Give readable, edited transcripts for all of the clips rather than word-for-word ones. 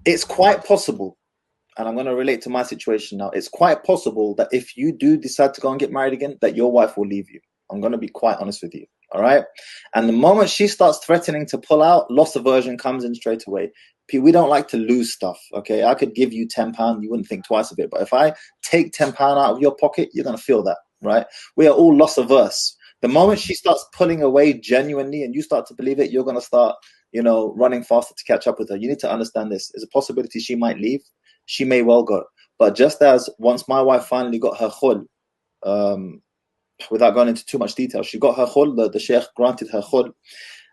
It's quite possible, and I'm going to relate to my situation now. It's quite possible that if you do decide to go and get married again, that your wife will leave you. I'm going to be quite honest with you. All right. And the moment she starts threatening to pull out, loss aversion comes in straight away. We don't like to lose stuff. Okay. I could give you £10. You wouldn't think twice of it. But if I take £10 out of your pocket, you're going to feel that. Right. We are all loss averse. The moment she starts pulling away genuinely and you start to believe it, you're going to start, running faster to catch up with her. You need to understand this. There's a possibility she might leave. She may well go. But just as once my wife finally got her khul, without going into too much detail, she got her khul, the sheikh granted her khul,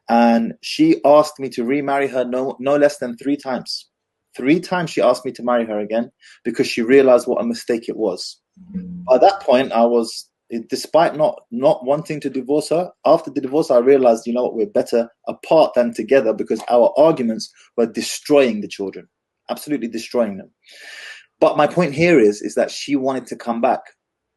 and she asked me to remarry her no less than 3 times. 3 times she asked me to marry her again because she realized what a mistake it was. By that point, I was, despite not wanting to divorce her, after the divorce, I realized, you know what, we're better apart than together because our arguments were destroying the children, absolutely destroying them. But my point here is that she wanted to come back.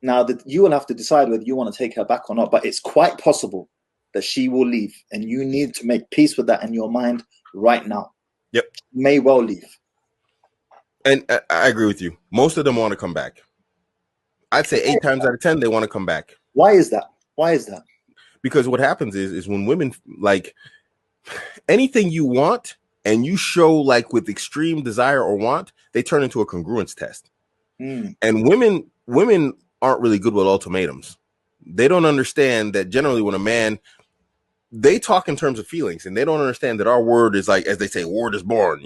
Now, that you will have to decide whether you want to take her back or not, but it's quite possible that she will leave, and you need to make peace with that in your mind right now. Yep. She may well leave. And I agree with you. Most of them want to come back. I'd say 8 times out of 10, they want to come back. Why is that? Because what happens is when women, like, anything you want and you show like with extreme desire or want, they turn into a congruence test. And women aren't really good with ultimatums. They don't understand that generally when a man, they talk in terms of feelings, and they don't understand that our word is like, as they say, word is born.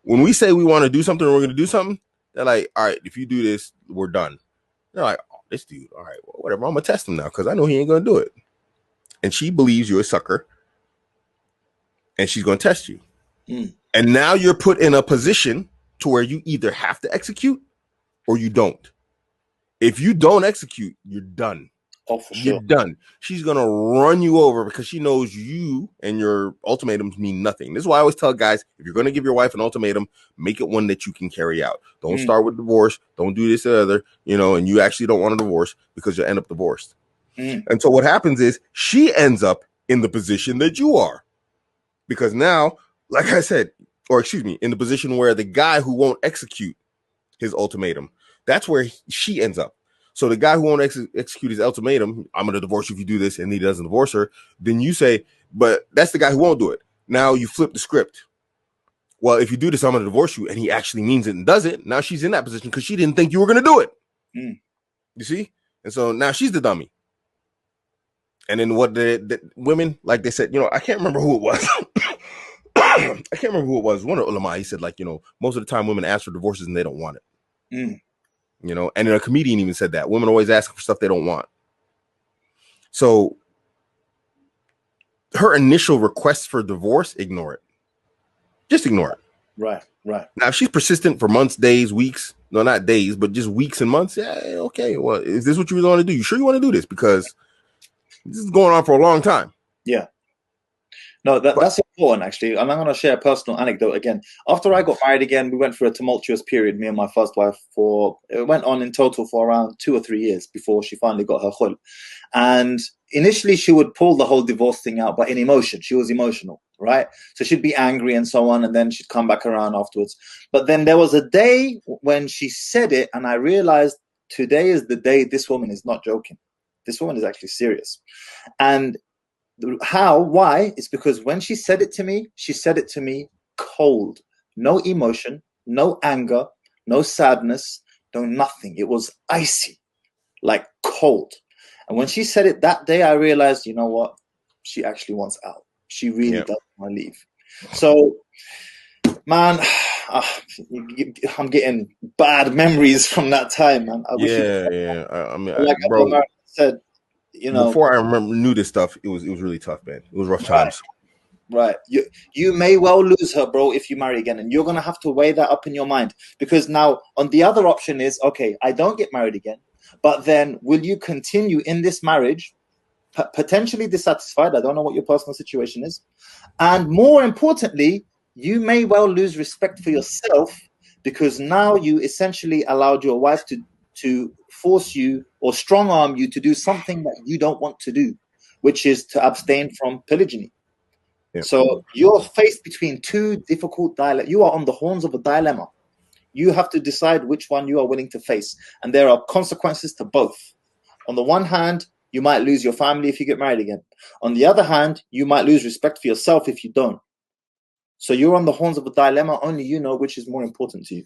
When we say we want to do something or we're going to do something, they're like, all right, if you do this, we're done. They're like, oh, this dude, all right, well, whatever, I'm going to test him now because I know he ain't going to do it. And she believes you're a sucker, and she's going to test you. And now you're put in a position to where you either have to execute or you don't. If you don't execute, you're done. Oh, for sure. You're done. She's going to run you over because she knows you and your ultimatums mean nothing. This is why I always tell guys, if you're going to give your wife an ultimatum, make it one that you can carry out. Don't start with divorce. Don't do this or other, and you actually don't want a divorce because you'll end up divorced. And so what happens is she ends up in the position that you are. Because now, like I said, in the position where the guy who won't execute his ultimatum, that's where she ends up. So the guy who won't execute his ultimatum, I'm going to divorce you if you do this, and he doesn't divorce her, then you say, but that's the guy who won't do it. Now you flip the script. Well, if you do this, I'm going to divorce you, and he actually means it and does it. Now she's in that position because she didn't think you were going to do it. You see? And so now she's the dummy. And then what the women, like they said, I can't remember who it was. I can't remember who it was. One of ulama, he said, like, most of the time women ask for divorces and they don't want it. And then a comedian even said that women always ask for stuff they don't want. So her initial request for divorce, ignore it. Just ignore it. Right. Now, if she's persistent for months, days, weeks, no, not days, but just weeks and months, yeah, okay. Well, is this what you really want to do? You sure you want to do this? Because this is going on for a long time. Yeah. No, that's important, actually. And I'm going to share a personal anecdote again. After I got married again, we went through a tumultuous period, me and my first wife, it went on in total for around 2 or 3 years before she finally got her khul. And initially, she would pull the whole divorce thing out, but in emotion. She was emotional, right? So she'd be angry and so on, and then she'd come back around afterwards. But then there was a day when she said it, and I realized today is the day this woman is not joking. This woman is actually serious. And why? It's because when she said it to me cold. No emotion, no anger, no sadness, no nothing. It was icy, like cold. And when she said it that day, I realized, you know what? She actually wants out. She really does want to leave. So, man, I'm getting bad memories from that time, man. I mean, like bro, said, before I knew this stuff, it was really tough, man. It was rough times. Right. You may well lose her, bro, if you marry again, and you're gonna have to weigh that up in your mind, because now on the other option is, okay, I don't get married again, but then will you continue in this marriage potentially dissatisfied? I don't know what your personal situation is, and more importantly, you may well lose respect for yourself because now you essentially allowed your wife to force you or strong arm you to do something that you don't want to do, which is to abstain from polygyny. Yeah. So you're faced between two difficult dilemmas. You are on the horns of a dilemma. You have to decide which one you are willing to face. And there are consequences to both. On the one hand, you might lose your family if you get married again. On the other hand, you might lose respect for yourself if you don't. So you're on the horns of a dilemma. Only you know which is more important to you.